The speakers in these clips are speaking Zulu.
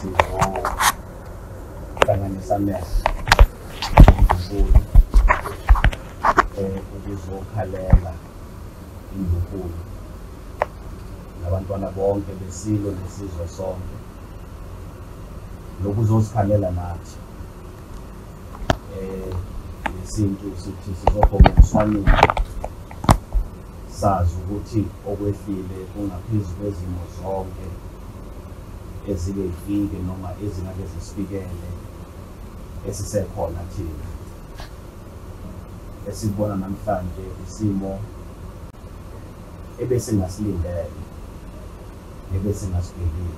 sizokahlanganisa amehlo ukuzokhalela iNdlunkulu nabantwana bonke besilo nesizwe sonke lokuzozikhalela nathi lesintu sithi sizobhonga umswanini sazi ukuthi okwehlile kungaphezu kwezimo zonke ezike ifike noma ezingake zisifikele esisekhona thina esibona namhlanje isimo ebesingasilindele ebesingasibhekile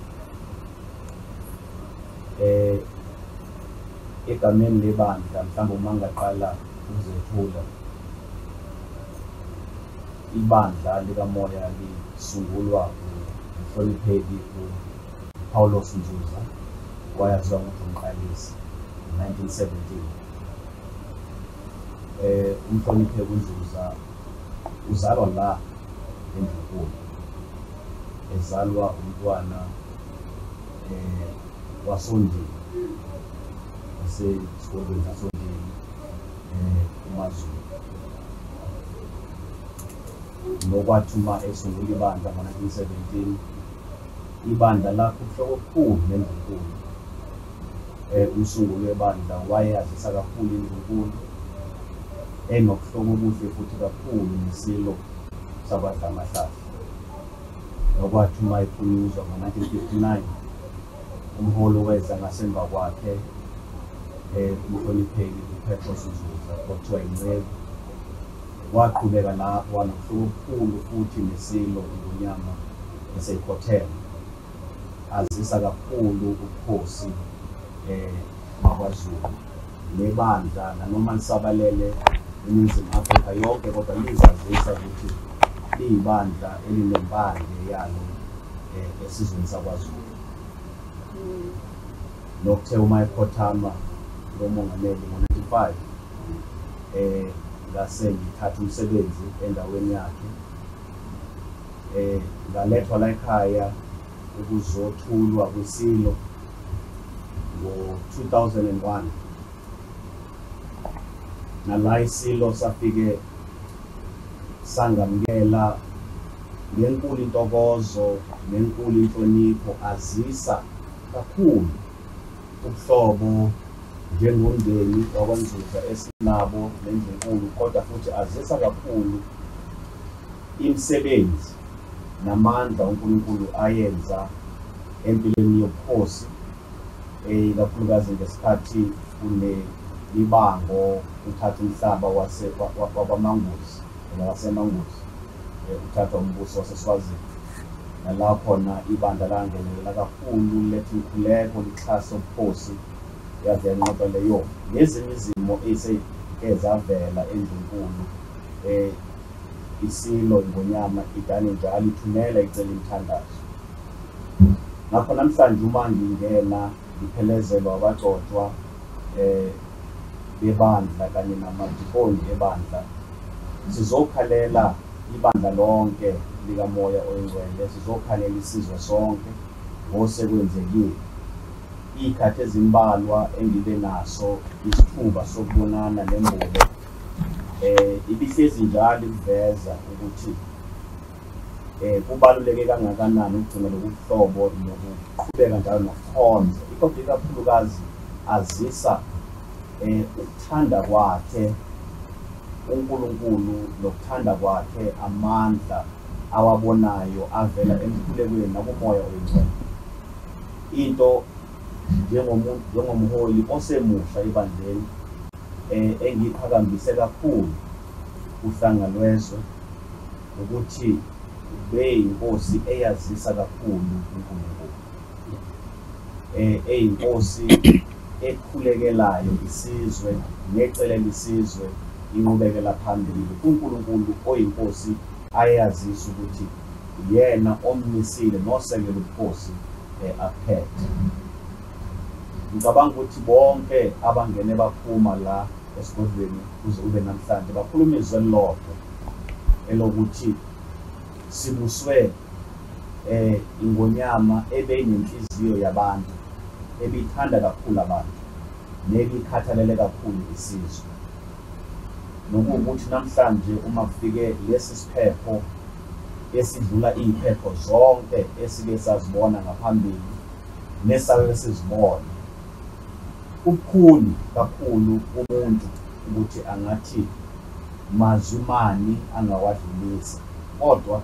egameni lebandla mhlawumbe uma ngaqala ukuzethula ibandla likamoya lisungulwa umhlonipheki uPaulos Nzuza wayaziwa ngokuthi umqalisi 1917. Umhlonipheki uNzuza uzalwa la eNdlunkulu, ezalwa umntwana wasondini esikolweni sasondini uMaZulu. Nokwathi uma esungula ibandla ngo-1917 ibandla lakho kuhloko okukhulu neNdlunkulu. Umsunguli webandla wayeyazisa kakhulu iNdlunkulu enokuhloko okuhle futhi kakhulu nesilo sabadlamahlahla. Nokwathi uma ephunyuzwa ngo-1959 umholi weza ngasemva kwakhe umhlonipheki uPetrus kuthiwa iNcebo waqhubeka lapho wanokuhloko okukhulu futhi nesilo iNgonyama eseyikhotheme azisa kakhulu ubukhosi kwaZulu nebandla nanoma lisabalele eNingizimu Afrika yonke kodwa lizazisa ukuthi liyibandla elinempande yalo esizweni sakwaZulu. Nokuthe uma ekhothama lo mongameli ngo-95 ngase ngithatha umsebenzi endaweni yakhe ngalethwa la ekhaya ukuzothulwa kwisilo ngo-2001 nala isilo safike sangamukela ngenkulu intokozo nenkulu inhlonipho azisa kakhulu ubuhlobo njengomndeni wakwaNzuza esinabo neNdlunkulu kodwa futhi azisa kakhulu imisebenzi namandla uNkulunkulu ayenza empilweni yobukhosi ikakhulukazi ngesikhathi kunelibango uthatha umhlaba wabamanguzi wasemanguzi uthatha umbuso waseSwazini nala khona ibandla langenelela kakhulu letha inkhuleko lixhasa ubukhosi yaze yanqoba leyo nezinye izimo ezavela eNdlunkulu isilo iNgonyama idane njalo ithumela icela imithandazo. Ngakho namhlanje uma ngingena iphelezelwa abagcotshwa bebandla kanye namadikoni ebandla sizokhalela ibandla lonke likamoya oyingcwele sizokhalela isizwe sonke ngosekwenzekile ikhathi ezimbalwa engibe naso isithuba sokubonana nembobo ibihlezi njalo ikuveza ukuthi kubaluleke kangakanani ukugcina lokuhlobo nokuqhubeka njalo nokukhonza ikodwa kakhulukazi azisa ukuthanda kwakhe uNkulunkulu nokuthanda kwakhe amandla awabonayo avela emkhulekweni nakumoya oyingcwele. Into njengomholi osemusha ebandleni engiphakambise kakhulu uhlanga lwezwe ukuthi ube inkosi eyazisa kakhulu uNkulunkulu eyinkosi ekhulekelayo isizwe necelela isizwe inqubekela phambili uNkulunkulu oyinkosi ayazisa ukuthi yena omnisile nosekela ubukhosi aphethe. Ngicabanga ukuthi bonke abangene baphuma la esigodlweni kuze ube namhlanje bakhuluma izwi elilodwa elokuthi sibuswe iNgonyama ebeyinenhliziyo yabantu ebithanda kakhulu abantu nebikhathalele kakhulu isizwe. Nokuwukuthi namhlanje uma kufike lesi siphepho esidlula iziphepho zonke esike sazibona ngaphambili nesake sizibona, kubukhulu kakhulu umuntu ukuthi angathi mazumani angawadlulisa, kodwa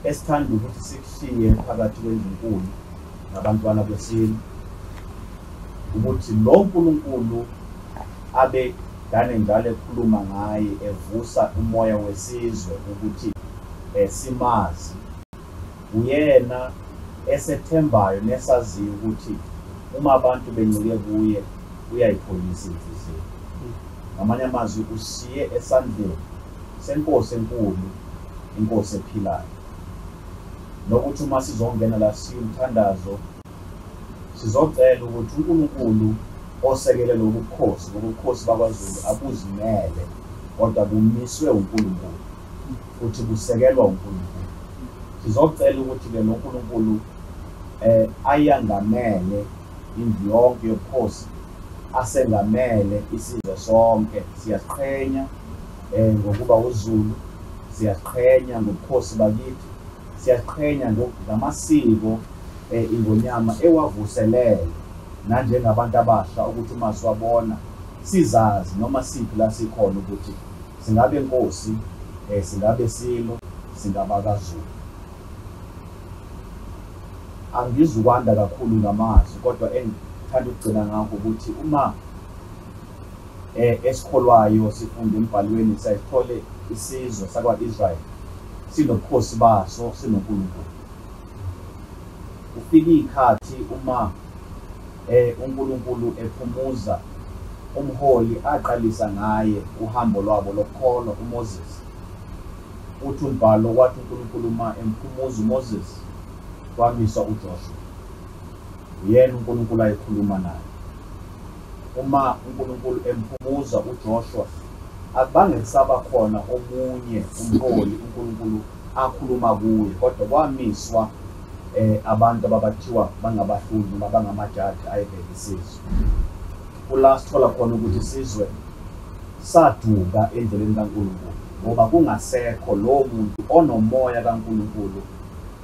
esithanda ukuthi sikushiye phakathi kwezinkulu nabantwana besini ukuthi lo uNkulunkulu abe dane njalo ekhuluma ngaye evusa umoya wesizwe ukuthi simazi, uyena esethembayo nesaziyo ukuthi uma abantu bencike kuye uyayipholisa inhliziyo. Ngamanye amazwi ushiye esandleni senkosi enkulu, inkosi ephilayo. Nokuthi uma sizongena la siyumthandazo sizocela ukuthi uNkulunkulu osekele lobukhosi bakwaZulu abuzimele, kodwa bumiswe uNkulunkulu futhi busekelwa uNkulunkulu. Sizocela ukuthi-ke lo uNkulunkulu ayangamele indlu yonke yobukhosi, asengamele isizwe sonke. Siyasiqhenya ngokuba uZulu, siyasiqhenya ngobukhosi bakithi, siyasiqhenya ngamasiko ingonyama ewavuselele nanjengabantu abasha ukuthi uma siwabona sizazi noma siphi la sikhona ukuthi singabe inkosi, singabe silo, singaba kaZulu. Angizukwanda kakhulu ngamazwi, kodwa engithanda ukugcina ngakho ukuthi uma esikholwayo sifunda embhalweni sayithole isizwe sakwa-Israyeli sinobukhosi baso, sinoNkulunkulu. Ufike ikhathi uma uNkulunkulu ephumuza umholi aqalisa ngaye uhambo lwabo lokukholwa uMoses. Uthi umbhalo wathi uNkulunkulu uma emphumuza uMoses kwamiswa uJoshua, uyena uNkulunkulu ayekhuluma naye. Uma uNkulunkulu emphumuza uJoshua abangesaba khona omunye umholi uNkulunkulu akhuluma kuye, kodwa kwamiswa abantu ababathiwa bangabahluli noma bangamajaji ayebheka isizwe. Kula sithola khona ukuthi isizwe saduka endleleni kaNkulunkulu ngoba kungasekho lo muntu onomoya kaNkulunkulu,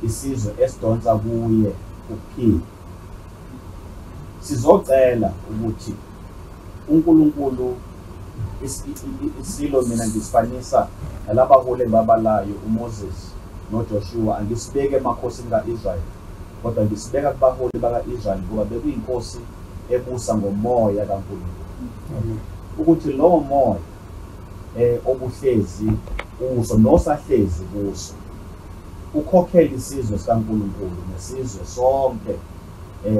isizwe esidonsa kuye kuphila. Sizocela ukuthi uNkulunkulu isilo mina ngisifanisa nalabaholi engabalayo uMoses noJoshua, angisibeke emakhosini kaIsrayeli kodwa ngisibeka kubaholi baka-Israyeli ngoba bekuyinkosi ebusa ngomoya kaNkulunkulu. Ukuthi lowo moya obuhlezi uso nosahlezi kuso ukhokhela isizwe sikaNkulunkulu nesizwe sonke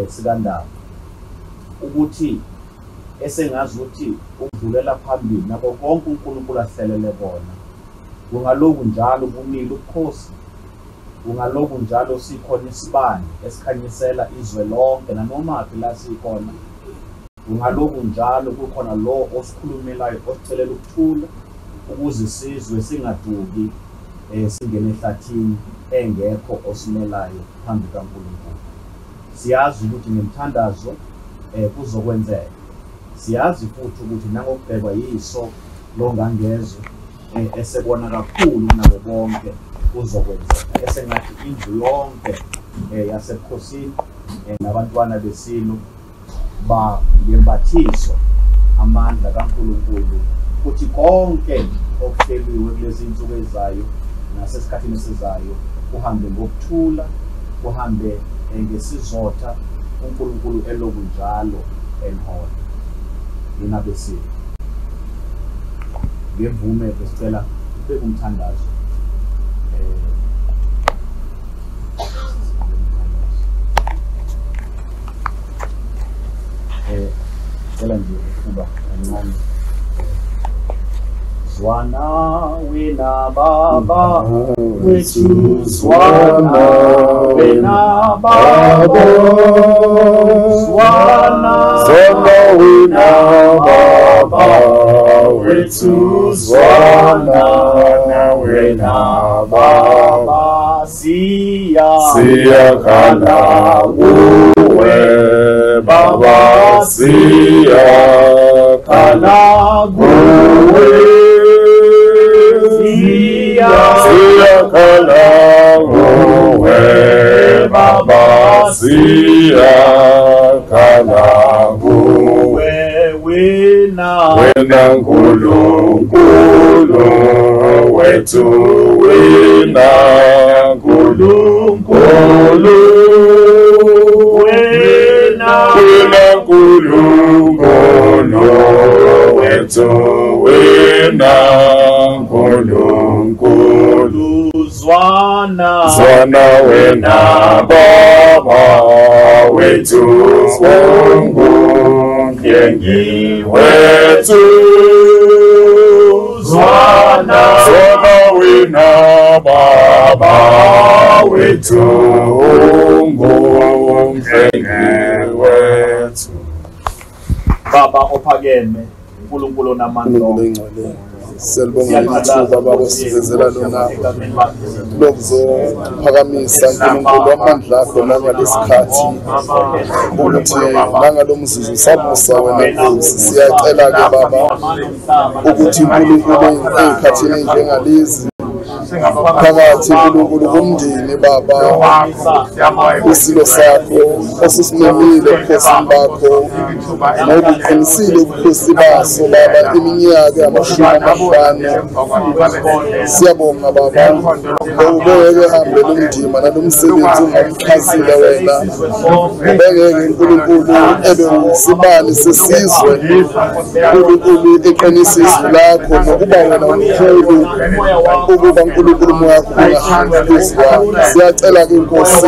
sikaNdaba, ukuthi esengazi ukuthi ukudlulela phambili nabo konke uNkulunkulu ahlelele bona kungaloku njalo kumile ubukhosi, kungaloku njalo sikhona isibani esikhanyisela izwe lonke nanomaphi la sikhona, kungaloku njalo kukhona lo osikhulumelayo osithelela ukuthula ukuze isizwe singaduki singene ehlathini engekho osimelayo phambi kaNkulunkulu. Siyazi ukuthi ngemthandazo kuzokwenzeka, siyazi futhi ukuthi nangokubhekwa yiso longangezwe esebona kakhulu kunabo bonke kuzokwenzeka, esengathi indlu yonke yasebukhosini nabantwana besilo ngembathiso amandla kaNkulunkulu ukuthi konke okuhleliwe kulezi insuku ezayo nasesikhathini esizayo kuhambe ngokuthula, kuhambe ngesizotha, uNkulunkulu eloku njalo enhola. Yina besilo ngevume besicela ubeke umthandazo cela nje ukuba kancane. Zwana wena baba wethu, zwana wena baba, zwana wena baba wethu, zwana wena baba, siyakhala kuwe siyakhala kuwe, siyakhala kuwe Baba, siyakhala kuwe Wena Nkulunkulu wethu, wena Nkulunkulu, wena Nkulunkulu wethu, wena Nkulunkulu. Zwana wena Baba wethu, ungumhlengi wethu. Zwana wena Baba wethu, ungumhlengi wethu. Baba ophakeme, uNkulunkulu namandla. Siyabonga ithuba Baba sivezela lona lokuzophakamisa uNkulunkulu amandla akho nangaleskhathi ukuthi nangalomzuzu sabusa wena Nkosi. Siyacela ke Baba ukuthi uNkulunkulu ezikhathini njengalezi phakathi uNkulunkulu kumndeni Baba, isilo sakho osisimemile ebukhosini bakho ngoba uqinisile ubukhosi baso Baba iminyaka yama-50. Siyabonga Baba ubeke hambe lomndima nalomsebenzi ungamxhasile wena, ubengeke uNkulunkulu ebe usibani sesizwe uNkulunkulu eqinisa izwi lakho nokuba wena umkhulu ukuba uNkulunkulu moya wakho ungahamba phezu kwawo. Siyacela ke Nkosi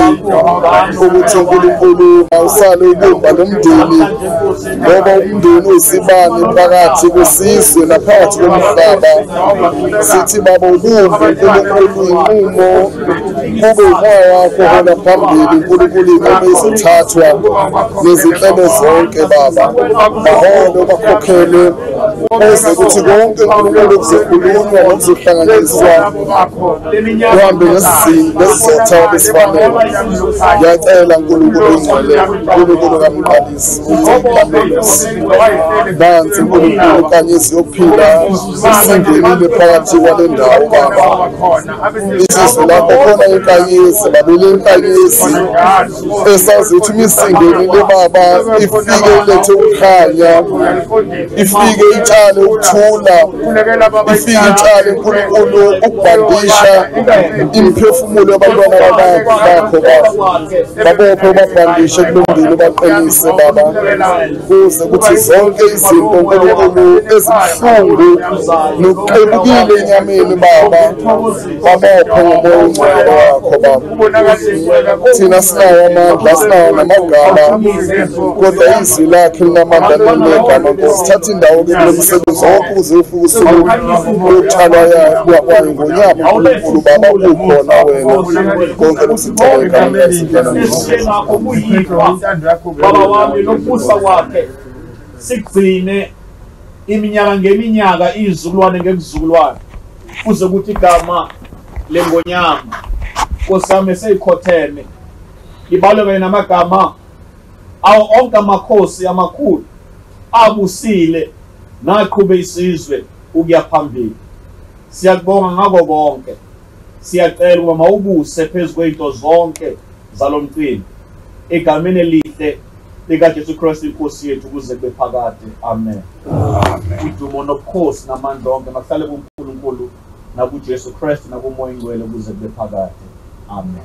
ukuthi uNkulunkulu awusale ubumba lomndeni ngoba umndeni uyisibani phakathi kwesizwe naphakathi komhlaba. Sithi Baba ubumbe uNkulunkulu inqumo kube umoya wakho hola phambili uNkulunkulu inqumo izothathwa nezinhlelo zonke Baba, bahole bakhokhele ukuze kuthi konke uNkulunkulu kuzokhulunywa nokuzohlanganiswa uhambe nesizotha besifanele. Ngiyacela uNkulunkulu ingcwele, uNkulunkulu kamqalisi nansi uNkulunkulu kanyezi yokuphila usingenile phakathi kwale ndawo Baba. Isizwe lakho khona inkanyezi babele inkanyezi esazi ukuthi imisingenile Baba ifike ilethe ukukhanya, ifike itshale ukuthula, ifike itshale uNkulunkulu ukubhandisha imphefumulo yabantwana bakho Baba. Babophe babhandishe kulungile baqinise Baba kuze kuthi zonke izinto uNkulunkulu ezibuhlungu nokuqebukile enyameni Baba babophe ngomoya ongcwele wakho Baba. Thina sinawo amandla, sinawo namagama, kodwa izwi lakhe linamandla linegama Nkosi. Thatha indawo ke kulo msebenzi wonke uze ufike usuku lokutshalwa kwayo ngonyama uNkulunkulu Baba ukhona wena konke kusicela Baba wami lokubusa kwakhe sigcine iminyaka ngeminyaka, izizukulwane ngesizukulwane, kuze kuthi igama lengonyama Nkosi yami seyikhotheme libaleke namagama awo onke amakhosi amakhulu abusile naqhube isizwe ukuya phambili. Siyakubonga ngako konke, siyacela ukuba mawubuse phezu kweinto zonke zalomcimbi egameni elihle likaJesu Kristu inkosi yethu kuze kube phakade. Amen. Udumo nobukhosi namandla onke makuhlale kuNkulunkulu nakuJesu Kristu nakumoya ongcwele kuze kube phakade. Amen.